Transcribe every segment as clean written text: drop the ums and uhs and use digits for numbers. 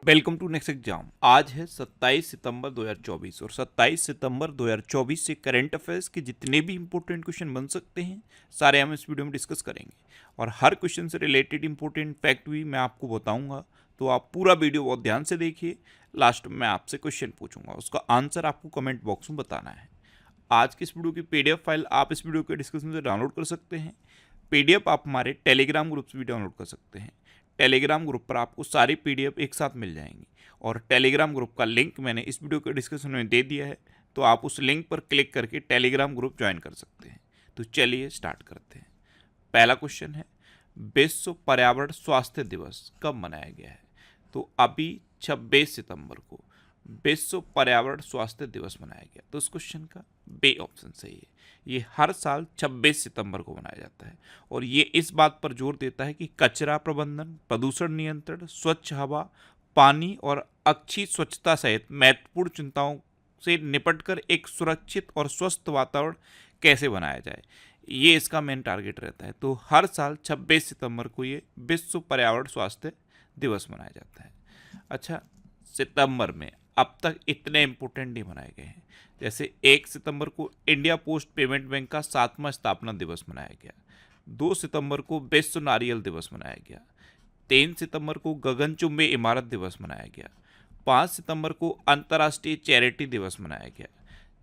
Welcome to next exam. आज है 27 सितंबर 2024 और 27 सितंबर 2024 से करंट अफेयर्स के जितने भी इंपॉर्टेंट क्वेश्चन बन सकते हैं सारे हम इस वीडियो में डिस्कस करेंगे और हर क्वेश्चन से रिलेटेड इंपॉर्टेंट फैक्ट भी मैं आपको बताऊंगा। तो आप पूरा वीडियो बहुत ध्यान से देखिए। लास्ट में मैं आपसे क्वेश्चन पूछूंगा, उसका आंसर आपको कमेंट बॉक्स में बताना है। आज की इस वीडियो की पीडीएफ फाइल आप इस वीडियो के डिस्क्रिप्शन से डाउनलोड कर सकते हैं। पीडीएफ आप हमारे टेलीग्राम ग्रुप से भी डाउनलोड कर सकते हैं। टेलीग्राम ग्रुप पर आपको सारी पीडीएफ एक साथ मिल जाएंगी और टेलीग्राम ग्रुप का लिंक मैंने इस वीडियो के डिस्क्रिप्शन में दे दिया है, तो आप उस लिंक पर क्लिक करके टेलीग्राम ग्रुप ज्वाइन कर सकते हैं। तो चलिए स्टार्ट करते हैं। पहला क्वेश्चन है, विश्व पर्यावरण स्वास्थ्य दिवस कब मनाया गया है? तो अभी 26 सितंबर को विश्व पर्यावरण स्वास्थ्य दिवस मनाया गया। तो इस क्वेश्चन का बे ऑप्शन सही है। ये हर साल 26 सितंबर को मनाया जाता है और ये इस बात पर जोर देता है कि कचरा प्रबंधन, प्रदूषण नियंत्रण, स्वच्छ हवा, पानी और अच्छी स्वच्छता सहित महत्वपूर्ण चिंताओं से निपटकर एक सुरक्षित और स्वस्थ वातावरण कैसे बनाया जाए, ये इसका मेन टारगेट रहता है। तो हर साल 26 सितंबर को ये विश्व पर्यावरण स्वास्थ्य दिवस मनाया जाता है। अच्छा, सितंबर में अब तक इतने इम्पोर्टेंट नहीं मनाए गए हैं। जैसे 1 सितंबर को इंडिया पोस्ट पेमेंट बैंक का 7वां स्थापना दिवस मनाया गया। 2 सितंबर को विश्व नारियल दिवस मनाया गया। 3 सितंबर को गगनचुंबी इमारत दिवस मनाया गया। 5 सितंबर को अंतर्राष्ट्रीय चैरिटी दिवस मनाया गया।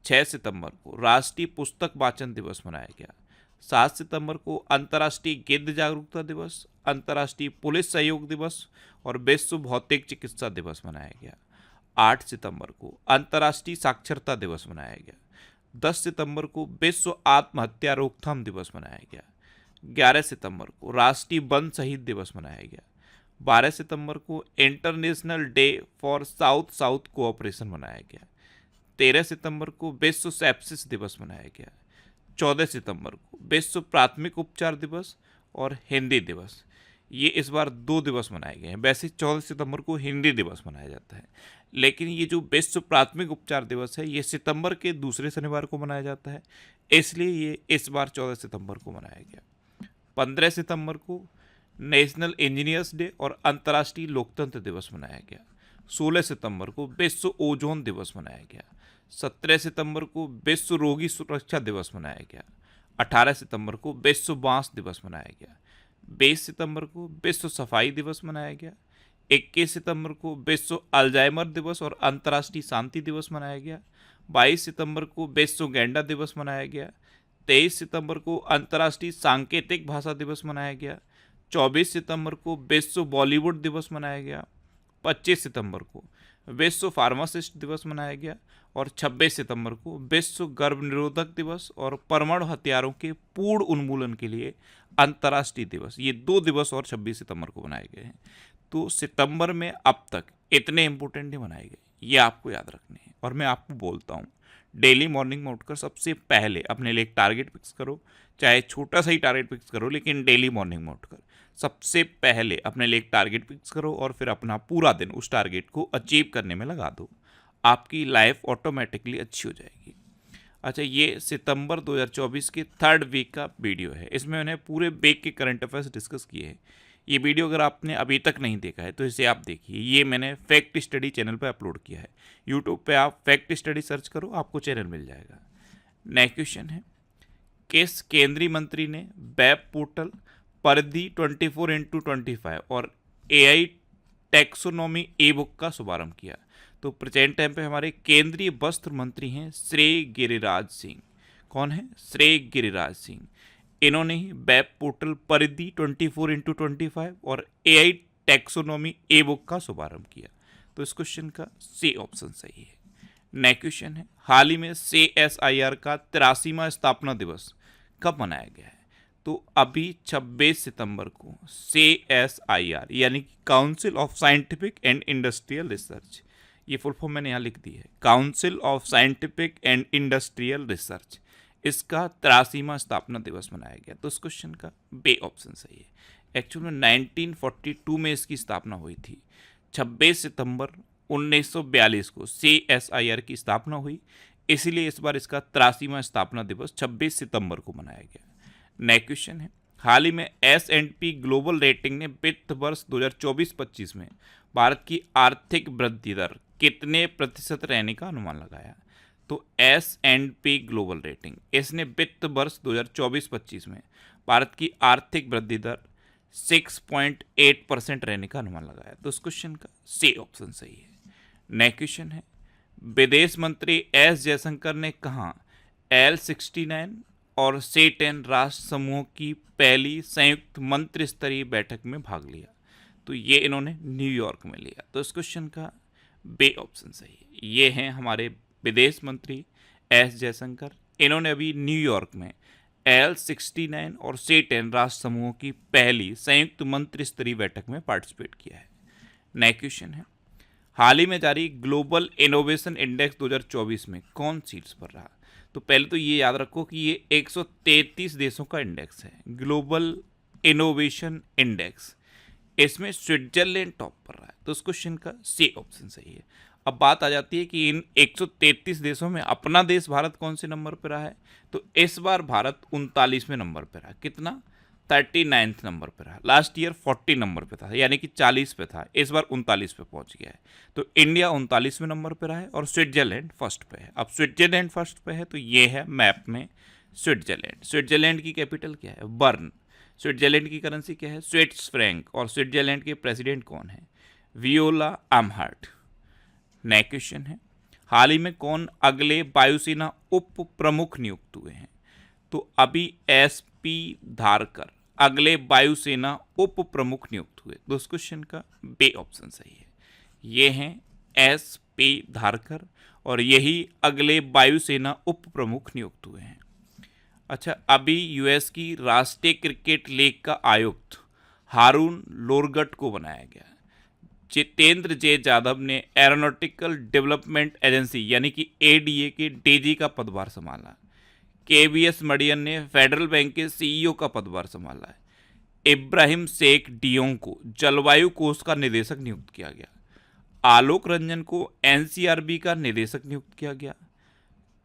6 सितंबर को राष्ट्रीय पुस्तक वाचन दिवस मनाया गया। 7 सितंबर को अंतर्राष्ट्रीय गिद्ध जागरूकता दिवस, अंतर्राष्ट्रीय पुलिस सहयोग दिवस और विश्व भौतिक चिकित्सा दिवस मनाया गया। 8 सितंबर को अंतर्राष्ट्रीय साक्षरता दिवस मनाया गया। 10 सितंबर को विश्व आत्महत्या रोकथाम दिवस मनाया गया। 11 सितंबर को राष्ट्रीय वन शहीद दिवस मनाया गया। 12 सितंबर को international day for south south cooperation मनाया गया। 13 सितंबर को विश्व सेप्सिस दिवस मनाया गया। 14 सितंबर को विश्व प्राथमिक उपचार दिवस और हिंदी दिवस, ये इस बार 2 दिवस मनाए गए हैं। वैसे 14 सितंबर को हिंदी दिवस मनाया जाता है, लेकिन ये जो विश्व प्राथमिक उपचार दिवस है ये सितंबर के दूसरे शनिवार को मनाया जाता है, इसलिए ये इस बार 14 सितंबर को मनाया गया। 15 सितंबर को नेशनल इंजीनियर्स डे और अंतर्राष्ट्रीय लोकतंत्र दिवस मनाया गया। 16 सितंबर को विश्व ओजोन दिवस मनाया गया। 17 सितंबर को विश्व रोगी सुरक्षा दिवस मनाया गया। 18 सितंबर को विश्व बांस दिवस मनाया गया। 20 सितंबर को विश्व सफाई दिवस मनाया गया। 21 सितंबर को विश्व अल्जाइमर दिवस और अंतर्राष्ट्रीय शांति दिवस मनाया गया। 22 सितंबर को विश्व गैंडा दिवस मनाया गया। 23 सितंबर को अंतर्राष्ट्रीय सांकेतिक भाषा दिवस मनाया गया। 24 सितंबर को विश्व बॉलीवुड दिवस मनाया गया। 25 सितंबर को विश्व फार्मासिस्ट दिवस मनाया गया और 26 सितंबर को विश्व गर्भ निरोधक दिवस और परमाणु हथियारों के पूर्ण उन्मूलन के लिए अंतर्राष्ट्रीय दिवस, ये 2 दिवस और 26 सितंबर को बनाए गए हैं। तो सितंबर में अब तक इतने इंपॉर्टेंट नहीं बनाए गए, ये आपको याद रखने हैं। और मैं आपको बोलता हूँ, डेली मॉर्निंग में उठकर सबसे पहले अपने लिए एक टारगेट फिक्स करो, चाहे छोटा सा ही टारगेट फिक्स करो, लेकिन डेली मॉर्निंग में उठकर सबसे पहले अपने लिए एक टारगेट फिक्स करो और फिर अपना पूरा दिन उस टारगेट को अचीव करने में लगा दो। आपकी लाइफ ऑटोमेटिकली अच्छी हो जाएगी। अच्छा, ये सितंबर 2024 के 3rd वीक का वीडियो है। इसमें मैंने पूरे वीक के करंट अफेयर्स डिस्कस किए हैं। ये वीडियो अगर आपने अभी तक नहीं देखा है तो इसे आप देखिए। ये मैंने फैक्ट स्टडी चैनल पर अपलोड किया है। यूट्यूब पे आप फैक्ट स्टडी सर्च करो, आपको चैनल मिल जाएगा। नेक्स्ट क्वेश्चन है, किस केंद्रीय मंत्री ने वेब पोर्टल परिधि 24x25 और एआई टैक्सोनॉमी ई बुक का शुभारंभ किया? तो प्रेजेंट टाइम पे हमारे केंद्रीय वस्त्र मंत्री हैं श्री गिरिराज सिंह। कौन है? श्री गिरिराज सिंह। इन्होंने ही वेब पोर्टल परिधि 24x25 और एआई टैक्सोनॉमी ई बुक का शुभारंभ किया। तो इस क्वेश्चन का सी ऑप्शन सही है। नेक्स्ट क्वेश्चन है, हाल ही में CSIR का 83वां स्थापना दिवस कब मनाया गया है? तो अभी 26 सितंबर को CSIR यानी कि council of scientific and industrial research, ये फुल फॉर्म मैंने यहाँ लिख दी है, council of scientific and industrial research, इसका 83वां स्थापना दिवस मनाया गया। तो इस क्वेश्चन का बे ऑप्शन सही है। एक्चुअल में 1942 में इसकी स्थापना हुई थी। 26 सितंबर 1942 को CSIR की स्थापना हुई, इसीलिए इस बार इसका 83वां स्थापना दिवस 26 सितंबर को मनाया गया। नेक्स्ट क्वेश्चन है, हाल ही में S&P ग्लोबल रेटिंग ने वित्त वर्ष 2024-25 में भारत की आर्थिक वृद्धि दर कितने प्रतिशत रहने का अनुमान लगाया? तो S&P ग्लोबल रेटिंग इसने वित्त वर्ष 2024-25 में भारत की आर्थिक वृद्धि दर 6.8% रहने का अनुमान लगाया। तो इस क्वेश्चन का सी ऑप्शन सही है। नेक्स्ट क्वेश्चन है, विदेश मंत्री एस जयशंकर ने कहा L69 और C10 राष्ट्र समूह की पहली संयुक्त मंत्री स्तरीय बैठक में भाग लिया? तो ये इन्होंने न्यूयॉर्क में लिया। तो इस क्वेश्चन का बी ऑप्शन सही है। ये हैं हमारे विदेश मंत्री एस जयशंकर। इन्होंने अभी न्यूयॉर्क में L69 और C10 राष्ट्र समूह की पहली संयुक्त मंत्री स्तरीय बैठक में पार्टिसिपेट किया है। नेक्स्ट क्वेश्चन है, हाल ही में जारी ग्लोबल इनोवेशन इंडेक्स 2024 में कौन सीट्स पर रहा? तो पहले तो ये याद रखो कि ये 133 देशों का इंडेक्स है, ग्लोबल इनोवेशन इंडेक्स। इसमें स्विट्जरलैंड टॉप पर रहा है। तो इस क्वेश्चन का सी ऑप्शन सही है। अब बात आ जाती है कि इन 133 देशों में अपना देश भारत कौन से नंबर पर रहा है? तो इस बार भारत 39वें नंबर पर रहा। कितना? 39th नंबर पर रहा। लास्ट ईयर 40 नंबर पे था, यानी कि 40 पे था। इस बार 39 पे पहुंच गया है। तो इंडिया 39वें नंबर पर रहा है और स्विट्जरलैंड फर्स्ट पे है। अब स्विट्जरलैंड फर्स्ट पे है तो ये है मैप में स्विट्जरलैंड। स्विट्जरलैंड की कैपिटल क्या है? बर्न। स्विट्जरलैंड की करेंसी क्या है? Sweets Frank. और स्विट्जरलैंड के प्रेसिडेंट कौन है? वियोला आमहार्ट। नेक्स्ट क्वेश्चन है, हाल ही में कौन अगले वायुसेना उप प्रमुख नियुक्त हुए हैं? तो अभी SP धारकर अगले वायुसेना उप प्रमुख नियुक्त हुए। तो इस क्वेश्चन का बी ऑप्शन सही है। ये हैं SP धारकर और यही अगले वायुसेना उप प्रमुख नियुक्त हुए हैं। अच्छा, अभी US की राष्ट्रीय क्रिकेट लीग का आयुक्त हारून लोरगट को बनाया गया। जितेंद्र जे यादव ने एरोनॉटिकल डेवलपमेंट एजेंसी यानी कि ADA के DG का पदभार संभाला। KVS मडियन ने फेडरल बैंक के CEO का पदभार संभाला है। इब्राहिम शेख डियोंग को जलवायु कोष का निदेशक नियुक्त किया गया। आलोक रंजन को NCRB का निदेशक नियुक्त किया गया।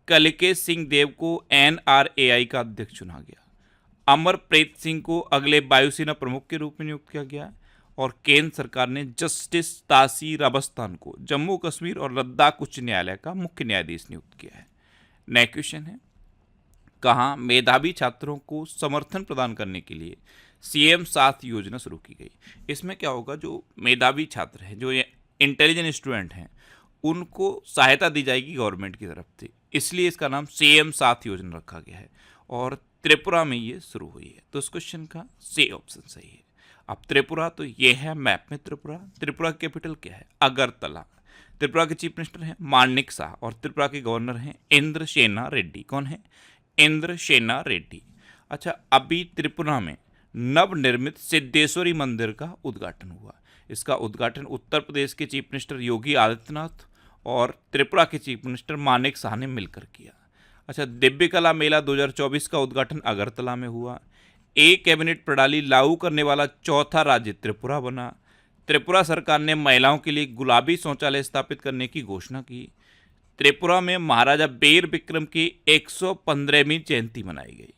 कलिकेश सिंह देव को NRAI का अध्यक्ष चुना गया। अमरप्रीत सिंह को अगले वायुसेना प्रमुख के रूप में नियुक्त किया गया। और केंद्र सरकार ने जस्टिस तासीर अबस्तान को जम्मू कश्मीर और लद्दाख उच्च न्यायालय का मुख्य न्यायाधीश नियुक्त किया है। नेक्स्ट क्वेश्चन है, कहाँ मेधावी छात्रों को समर्थन प्रदान करने के लिए CM साथ योजना शुरू की गई? इसमें क्या होगा, जो मेधावी छात्र हैं, जो ये इंटेलिजेंट स्टूडेंट हैं, उनको सहायता दी जाएगी गवर्नमेंट की तरफ से। इसलिए इसका नाम CM साथ योजना रखा गया है और त्रिपुरा में ये शुरू हुई है। तो इस क्वेश्चन का सी ऑप्शन सही है। अब त्रिपुरा, तो ये है मैप में त्रिपुरा। त्रिपुरा की कैपिटल क्या है? अगरतला। त्रिपुरा के चीफ मिनिस्टर हैं मानिक शाह और त्रिपुरा के गवर्नर हैं इंद्रसेना रेड्डी। कौन है? इंद्रसेना रेड्डी। अच्छा, अभी त्रिपुरा में नवनिर्मित सिद्धेश्वरी मंदिर का उद्घाटन हुआ। इसका उद्घाटन उत्तर प्रदेश के चीफ मिनिस्टर योगी आदित्यनाथ और त्रिपुरा के चीफ मिनिस्टर मानिक शाह ने मिलकर किया। अच्छा, दिव्य कला मेला 2024 का उद्घाटन अगरतला में हुआ। कैबिनेट प्रणाली लागू करने वाला चौथा राज्य त्रिपुरा बना। त्रिपुरा सरकार ने महिलाओं के लिए गुलाबी शौचालय स्थापित करने की घोषणा की। त्रिपुरा में महाराजा बेर विक्रम की 115वीं जयंती मनाई गई।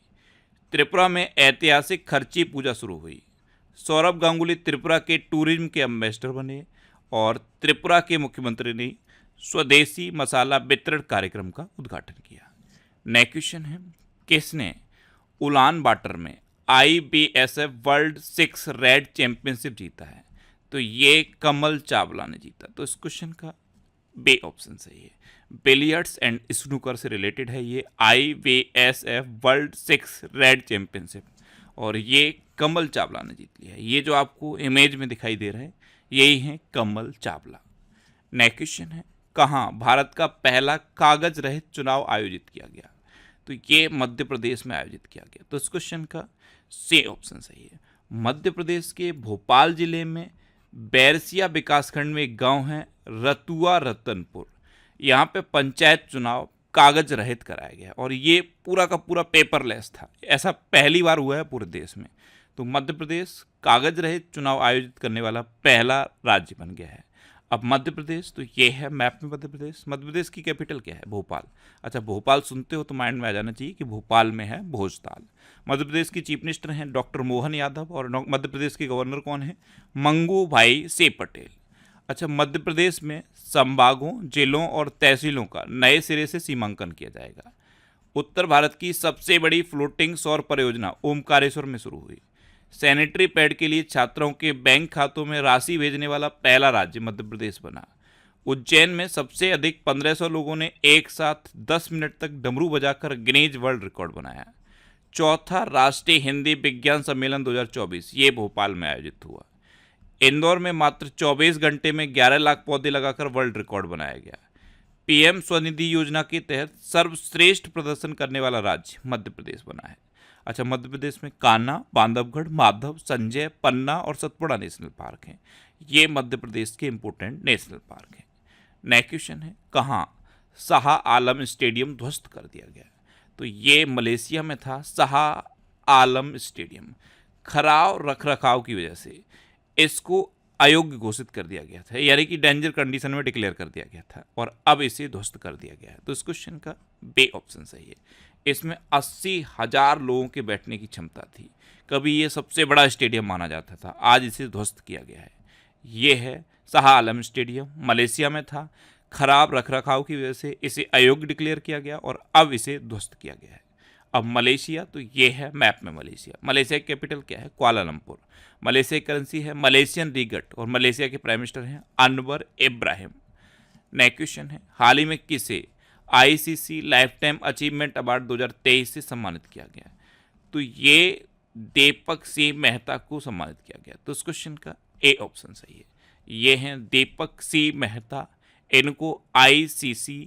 त्रिपुरा में ऐतिहासिक खर्ची पूजा शुरू हुई। सौरभ गांगुली त्रिपुरा के टूरिज्म के एम्बेसडर बने और त्रिपुरा के मुख्यमंत्री ने स्वदेशी मसाला वितरण कार्यक्रम का उद्घाटन किया। नेक्स्ट क्वेश्चन है, किसने उलान बाटर में IBSF वर्ल्ड 6 रेड चैंपियनशिप जीता है? तो ये कमल चावला ने जीता। तो इस क्वेश्चन का बी ऑप्शन सही है। बिलियर्ड्स एंड स्नूकर से रिलेटेड है ये IBSF वर्ल्ड 6 रेड चैंपियनशिप और ये कमल चावला ने जीत लिया है। ये जो आपको इमेज में दिखाई दे रहा है यही है कमल चावला। नेक्स्ट क्वेश्चन है, कहाँ भारत का पहला कागज रहित चुनाव आयोजित किया गया? तो ये मध्य प्रदेश में आयोजित किया गया। तो इस क्वेश्चन का सी ऑप्शन सही है। मध्य प्रदेश के भोपाल जिले में बैरसिया विकासखंड में एक गांव है रतुआ रतनपुर। यहाँ पे पंचायत चुनाव कागज रहित कराया गया और ये पूरा का पूरा पेपरलेस था। ऐसा पहली बार हुआ है पूरे देश में। तो मध्य प्रदेश कागज रहित चुनाव आयोजित करने वाला पहला राज्य बन गया है। अब मध्य प्रदेश, तो ये है मैप में मध्य प्रदेश। मध्य प्रदेश की कैपिटल क्या है? भोपाल। अच्छा, भोपाल सुनते हो तो माइंड में आ जाना चाहिए कि भोपाल में है भोजताल। मध्य प्रदेश की चीफ मिनिस्टर हैं डॉक्टर मोहन यादव, और मध्य प्रदेश के गवर्नर कौन है? मंगू भाई से पटेल। अच्छा, मध्य प्रदेश में संभागों, जिलों और तहसीलों का नए सिरे से सीमांकन किया जाएगा। उत्तर भारत की सबसे बड़ी फ्लोटिंग सौर परियोजना ओमकारेश्वर में शुरू हुई। सैनिटरी पैड के लिए छात्रों के बैंक खातों में राशि भेजने वाला पहला राज्य मध्य प्रदेश बना। उज्जैन में सबसे अधिक 1500 लोगों ने एक साथ 10 मिनट तक डमरू बजाकर गिनीज वर्ल्ड रिकॉर्ड बनाया। चौथा राष्ट्रीय हिंदी विज्ञान सम्मेलन 2024 ये भोपाल में आयोजित हुआ। इंदौर में मात्र 24 घंटे में 11 लाख पौधे लगाकर वर्ल्ड रिकॉर्ड बनाया गया। पीएम स्वनिधि योजना के तहत सर्वश्रेष्ठ प्रदर्शन करने वाला राज्य मध्य प्रदेश बना है। अच्छा, मध्य प्रदेश में कान्हा, बांधवगढ़, माधव, संजय, पन्ना और सतपुड़ा नेशनल पार्क हैं। ये मध्य प्रदेश के इंपॉर्टेंट नेशनल पार्क हैं। नेक्स्ट क्वेश्चन है, कहाँ शाह आलम स्टेडियम ध्वस्त कर दिया गया? तो ये मलेशिया में था शाह आलम स्टेडियम। खराब रखरखाव की वजह से इसको अयोग्य घोषित कर दिया गया था, यानी कि डेंजर कंडीशन में डिक्लेयर कर दिया गया था, और अब इसे ध्वस्त कर दिया गया है। तो इस क्वेश्चन का बे ऑप्शन सही है। इसमें 80,000 लोगों के बैठने की क्षमता थी। कभी ये सबसे बड़ा स्टेडियम माना जाता था, आज इसे ध्वस्त किया गया है। ये है शाह आलम स्टेडियम, मलेशिया में था। खराब रखरखाव की वजह से इसे अयोग्य डिक्लेयर किया गया और अब इसे ध्वस्त किया गया है। अब मलेशिया, तो ये है मैप में मलेशिया। मलेशिया की कैपिटल क्या है? कुआलालंपुर। मलेशिया की करेंसी है मलेशियन रिगट और मलेशिया के प्राइम मिनिस्टर हैं अनवर इब्राहिम। नेक्स्ट क्वेश्चन है, हाल ही में किसे ICC life time achievement award 2023 से सम्मानित किया गया? तो ये दीपक सिंह मेहता को सम्मानित किया गया। तो इस क्वेश्चन का ए ऑप्शन सही है। ये हैं दीपक सिंह मेहता, इनको ICC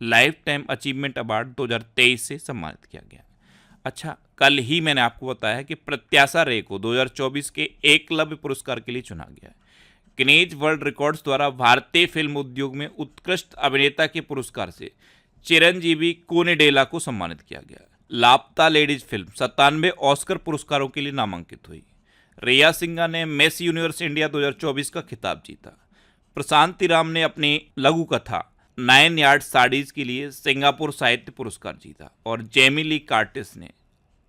life time achievement award 2023 से सम्मानित किया गया। अच्छा, कल ही मैंने आपको बताया कि प्रत्याशा रे को 2024 के एकलव्य पुरस्कार के लिए चुना गया। गिनीज वर्ल्ड रिकॉर्ड्स द्वारा भारतीय फिल्म उद्योग में उत्कृष्ट अभिनेता के पुरस्कार से चिरंजीवी कोनिडेला को सम्मानित किया गया। लापता लेडीज फिल्म 97 ऑस्कर पुरस्कारों के लिए नामांकित हुई। रिया सिंघा ने मिस यूनिवर्स इंडिया 2024 का खिताब जीता। प्रशांति राम ने अपनी लघु कथा 9 यार्ड साड़ीज के लिए सिंगापुर साहित्य पुरस्कार जीता। और जेमी ली कार्टिस ने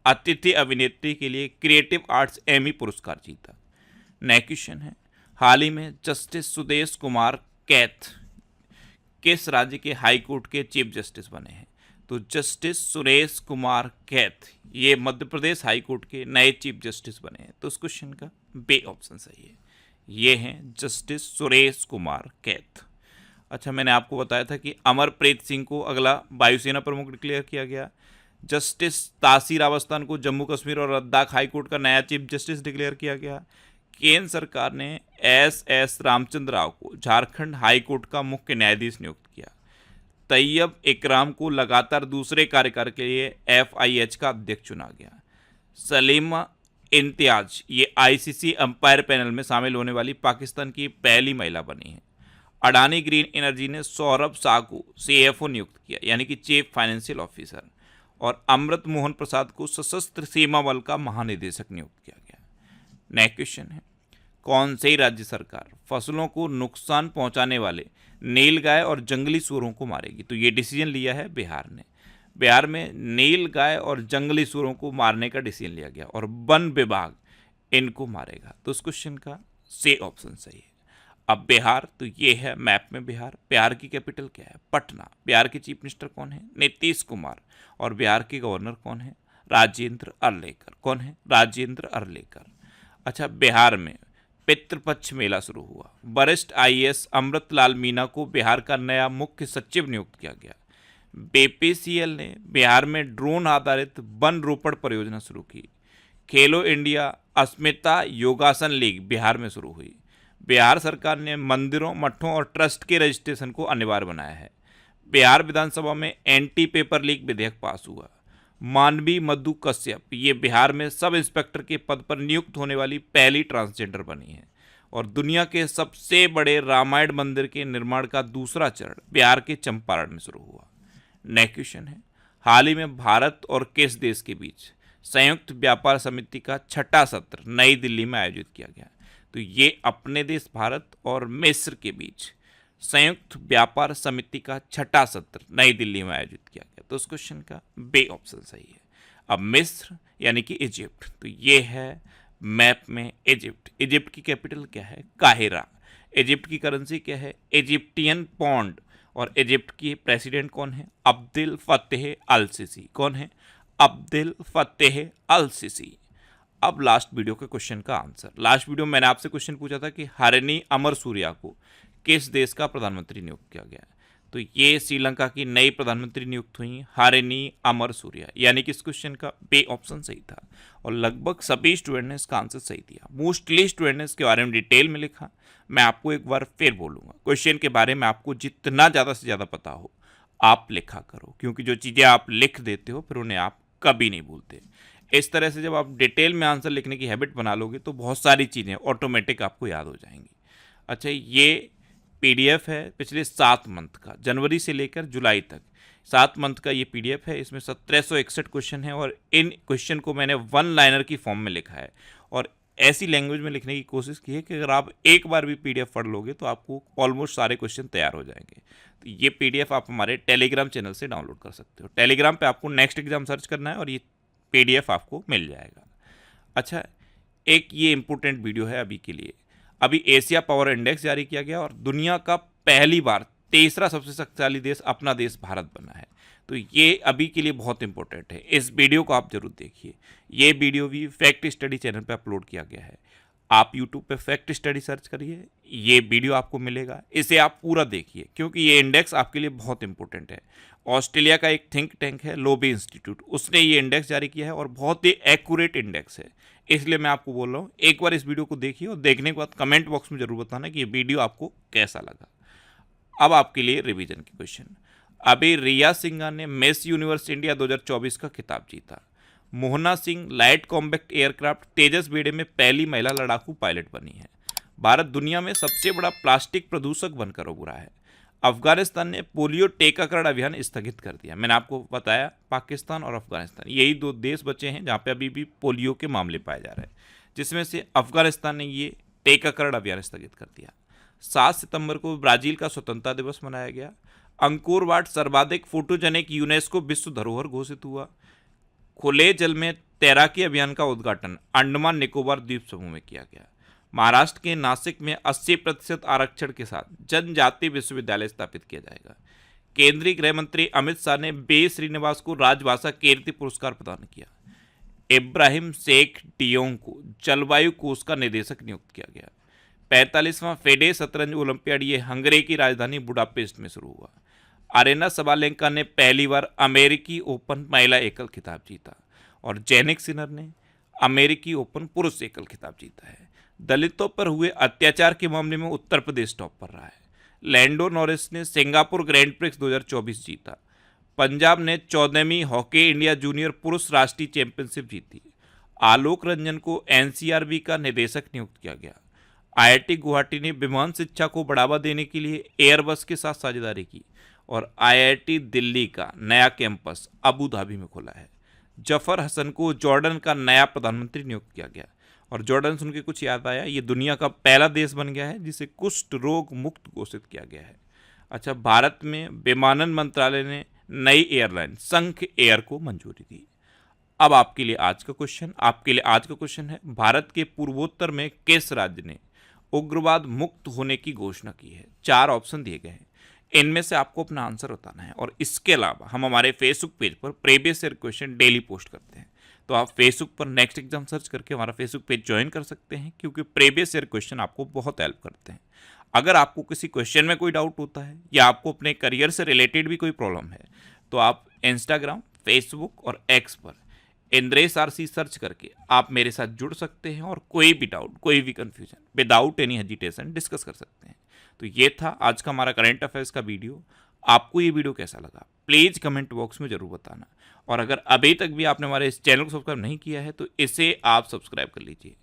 अतिथि अभिनेत्री के लिए क्रिएटिव आर्ट्स एमी पुरस्कार जीता। नेक्स्ट क्वेश्चन है, हाल ही में जस्टिस सुदेश कुमार कैथ किस राज्य के हाई कोर्ट के चीफ जस्टिस बने हैं? तो जस्टिस सुरेश कुमार कैथ ये मध्य प्रदेश हाई कोर्ट के नए चीफ जस्टिस बने हैं। तो इस क्वेश्चन का बे ऑप्शन सही है। ये हैं जस्टिस सुरेश कुमार कैथ। अच्छा, मैंने आपको बताया था कि अमरप्रीत सिंह को अगला वायुसेना प्रमुख डिक्लेयर किया गया। जस्टिस तासीर अवस्थान को जम्मू कश्मीर और लद्दाख हाई कोर्ट का नया चीफ जस्टिस डिक्लेयर किया गया। केंद्र सरकार ने एस रामचंद्र राव को झारखंड हाई कोर्ट का मुख्य न्यायाधीश नियुक्त किया। तैयब इकराम को लगातार दूसरे कार्यकाल के लिए FIH का अध्यक्ष चुना गया। सलीमा इम्तियाज ये ICC अंपायर पैनल में शामिल होने वाली पाकिस्तान की पहली महिला बनी है। अडानी ग्रीन एनर्जी ने सौरभ शाह को CFO नियुक्त किया, यानी कि चीफ फाइनेंशियल ऑफिसर, और अमृत मोहन प्रसाद को सशस्त्र सीमा बल का महानिदेशक नियुक्त किया गया। नेक्स्ट क्वेश्चन है, कौन सी राज्य सरकार फसलों को नुकसान पहुंचाने वाले नीलगाय और जंगली सूअरों को मारेगी? तो ये डिसीजन लिया है बिहार ने। बिहार में नीलगाय और जंगली सूअरों को मारने का डिसीजन लिया गया और वन विभाग इनको मारेगा। तो इस क्वेश्चन का सी ऑप्शन सही है। अब बिहार, तो ये है मैप में बिहार। बिहार की कैपिटल क्या है? पटना। बिहार के चीफ मिनिस्टर कौन है? नीतीश कुमार। और बिहार के गवर्नर कौन है? राजेंद्र अरलेकर। कौन है? राजेंद्र अरलेकर। अच्छा, बिहार में पितृपक्ष मेला शुरू हुआ। वरिष्ठ IAS अमृतलाल मीना को बिहार का नया मुख्य सचिव नियुक्त किया गया। BPCL ने बिहार में ड्रोन आधारित वन रोपण परियोजना शुरू की। खेलो इंडिया अस्मिता योगासन लीग बिहार में शुरू हुई। बिहार सरकार ने मंदिरों, मठों और ट्रस्ट के रजिस्ट्रेशन को अनिवार्य बनाया है। बिहार विधानसभा में एंटी पेपर लीक विधेयक पास हुआ। मानवी मधु कश्यप ये बिहार में सब इंस्पेक्टर के पद पर नियुक्त होने वाली पहली ट्रांसजेंडर बनी है। और दुनिया के सबसे बड़े रामायण मंदिर के निर्माण का दूसरा चरण बिहार के चंपारण में शुरू हुआ। नेक्स्ट क्वेश्चन है, हाल ही में भारत और किस देश के बीच संयुक्त व्यापार समिति का 6ठा सत्र नई दिल्ली में आयोजित किया गया? तो ये अपने देश भारत और मिस्र के बीच संयुक्त व्यापार समिति का छठा सत्र नई दिल्ली में आयोजित किया गया? तो उस क्वेश्चन का बे ऑप्शन सही है। अब मिस्र यानी कि इजिप्ट, तो ये है मैप में इजिप्ट। इजिप्ट की कैपिटल क्या है? काहिरा। इजिप्ट की करेंसी क्या है? Egyptian pound. और इजिप्ट की प्रेसिडेंट कौन है? Abdel Fattah el Sisi. कौन है? Abdel Fattah el Sisi. अब लास्ट वीडियो के क्वेश्चन का आंसर। लास्ट वीडियो में मैंने आपसे क्वेश्चन पूछा था कि हरिनी अमर सूर्या को किस देश का प्रधानमंत्री नियुक्त किया गया? तो ये श्रीलंका की नई प्रधानमंत्री नियुक्त हुई हरिनी अमर सूर्या, यानी कि इस क्वेश्चन का बे ऑप्शन सही था। और लगभग सभी स्टूडेंट ने इसका आंसर सही दिया। मोस्टली स्टूडेंट ने इसके बारे में डिटेल में लिखा। मैं आपको एक बार फिर बोलूँगा, क्वेश्चन के बारे में आपको जितना ज़्यादा से ज़्यादा पता हो आप लिखा करो, क्योंकि जो चीज़ें आप लिख देते हो फिर उन्हें आप कभी नहीं भूलते। इस तरह से जब आप डिटेल में आंसर लिखने की हैबिट बना लोगे तो बहुत सारी चीज़ें ऑटोमेटिक आपको याद हो जाएंगी। अच्छा, ये पीडीएफ है पिछले 7 मंथ का, जनवरी से लेकर जुलाई तक 7 मंथ का ये पीडीएफ है। इसमें 1761 क्वेश्चन है और इन क्वेश्चन को मैंने वन लाइनर की फॉर्म में लिखा है और ऐसी लैंग्वेज में लिखने की कोशिश की है कि अगर आप एक बार भी पीडीएफ पढ़ लोगे तो आपको ऑलमोस्ट सारे क्वेश्चन तैयार हो जाएंगे। तो ये पीडीएफ आप हमारे टेलीग्राम चैनल से डाउनलोड कर सकते हो। टेलीग्राम पे आपको नेक्स्ट एग्जाम सर्च करना है और ये पीडीएफ आपको मिल जाएगा। अच्छा, एक ये इंपॉर्टेंट वीडियो है अभी के लिए। अभी एशिया पावर इंडेक्स जारी किया गया और दुनिया का पहली बार तीसरा सबसे शक्तिशाली देश अपना देश भारत बना है। तो ये अभी के लिए बहुत इंपॉर्टेंट है। इस वीडियो को आप जरूर देखिए। ये वीडियो भी फैक्ट स्टडी चैनल पे अपलोड किया गया है। आप यूट्यूब पे फैक्ट स्टडी सर्च करिए, ये वीडियो आपको मिलेगा। इसे आप पूरा देखिए क्योंकि ये इंडेक्स आपके लिए बहुत इंपॉर्टेंट है। ऑस्ट्रेलिया का एक थिंक टैंक है लोबे इंस्टीट्यूट, उसने ये इंडेक्स जारी किया है और बहुत ही एक्यूरेट इंडेक्स है। इसलिए मैं आपको बोल रहा हूँ एक बार इस वीडियो को देखिए और देखने के बाद कमेंट बॉक्स में जरूर बताना कि ये वीडियो आपको कैसा लगा। अब आपके लिए रिवीजन के क्वेश्चन। अभी रिया सिंघा ने मिस यूनिवर्स इंडिया 2024 का खिताब जीता। Mohana Singh light combat aircraft Tejas बेड़े में पहली महिला लड़ाकू पायलट बनी है। भारत दुनिया में सबसे बड़ा प्लास्टिक प्रदूषक बनकर उभरा है। अफगानिस्तान ने पोलियो टीकाकरण अभियान स्थगित कर दिया। मैंने आपको बताया पाकिस्तान और अफगानिस्तान यही 2 देश बचे हैं जहाँ पे अभी भी पोलियो के मामले पाए जा रहे हैं, जिसमें से अफगानिस्तान ने ये टीकाकरण अभियान स्थगित कर दिया। 7 सितंबर को ब्राजील का स्वतंत्रता दिवस मनाया गया। अंकोर वाट सर्वाधिक फोटोजेनिक यूनेस्को विश्व धरोहर घोषित हुआ। खुले जल में तैराकी अभियान का उद्घाटन अंडमान निकोबार द्वीप समूह में किया गया। महाराष्ट्र के नासिक में 80% आरक्षण के साथ जनजातीय विश्वविद्यालय स्थापित किया जाएगा। केंद्रीय गृह मंत्री अमित शाह ने बे श्रीनिवास को राजभाषा कीर्ति पुरस्कार प्रदान किया। इब्राहिम शेख डियोंग को जलवायु कोष का निदेशक नियुक्त किया गया। 45वां फेडे शतरंज ओलंपियाड ये हंगरी की राजधानी बुडापेस्ट में शुरू हुआ। अरेना सबालेंका ने पहली बार अमेरिकी ओपन महिला एकल खिताब जीता और जेनिक सिनर ने अमेरिकी ओपन पुरुष एकल खिताब जीता है। दलितों पर हुए अत्याचार के मामले में उत्तर प्रदेश टॉप पर रहा है। लैंडो नॉरिस ने सिंगापुर ग्रैंड प्रिक्स 2024 जीता। पंजाब ने 14वीं हॉकी इंडिया जूनियर पुरुष राष्ट्रीय चैंपियनशिप जीती। आलोक रंजन को एनसीआरबी का निदेशक नियुक्त किया गया। आईआईटी गुवाहाटी ने विमान शिक्षा को बढ़ावा देने के लिए एयरबस के साथ साझेदारी की और आईआईटी दिल्ली का नया कैंपस अबू धाबी में खोला है। जफर हसन को जॉर्डन का नया प्रधानमंत्री नियुक्त किया गया और जॉर्डन सुन के कुछ याद आया, ये दुनिया का पहला देश बन गया है जिसे कुष्ठ रोग मुक्त घोषित किया गया है। अच्छा, भारत में विमानन मंत्रालय ने नई एयरलाइन संख एयर को मंजूरी दी। अब आपके लिए आज का क्वेश्चन है, भारत के पूर्वोत्तर में किस राज्य ने उग्रवाद मुक्त होने की घोषणा की है? 4 ऑप्शन दिए गए हैं, इनमें से आपको अपना आंसर बताना है। और इसके अलावा हम हमारे फेसबुक पेज पर previous year question daily post करते हैं, तो आप फेसबुक पर नेक्स्ट एग्जाम सर्च करके हमारा फेसबुक पेज ज्वाइन कर सकते हैं, क्योंकि प्रीवियस ईयर क्वेश्चन आपको बहुत हेल्प करते हैं। अगर आपको किसी क्वेश्चन में कोई डाउट होता है या आपको अपने करियर से रिलेटेड भी कोई प्रॉब्लम है तो आप इंस्टाग्राम, फेसबुक और एक्स पर इंद्रेश आरसी सर्च करके आप मेरे साथ जुड़ सकते हैं और कोई भी डाउट, कोई भी confusion without any hesitation discuss कर सकते हैं। तो ये था आज का हमारा करंट अफेयर्स का वीडियो। आपको ये वीडियो कैसा लगा प्लीज़ कमेंट बॉक्स में ज़रूर बताना। और अगर अभी तक भी आपने हमारे इस चैनल को सब्सक्राइब नहीं किया है तो इसे आप सब्सक्राइब कर लीजिए।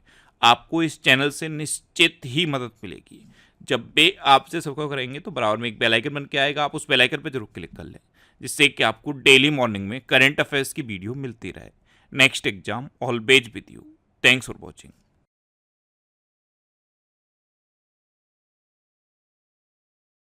आपको इस चैनल से निश्चित ही मदद मिलेगी। जब भी आपसे सब्सक्राइब करेंगे तो बराबर में एक बेल आइकन बन के आएगा, आप उस बेल आइकन पर जरूर क्लिक कर लें, जिससे कि आपको डेली मॉर्निंग में करंट अफेयर्स की वीडियो मिलती रहे। Next exam always with you. Thanks for watching.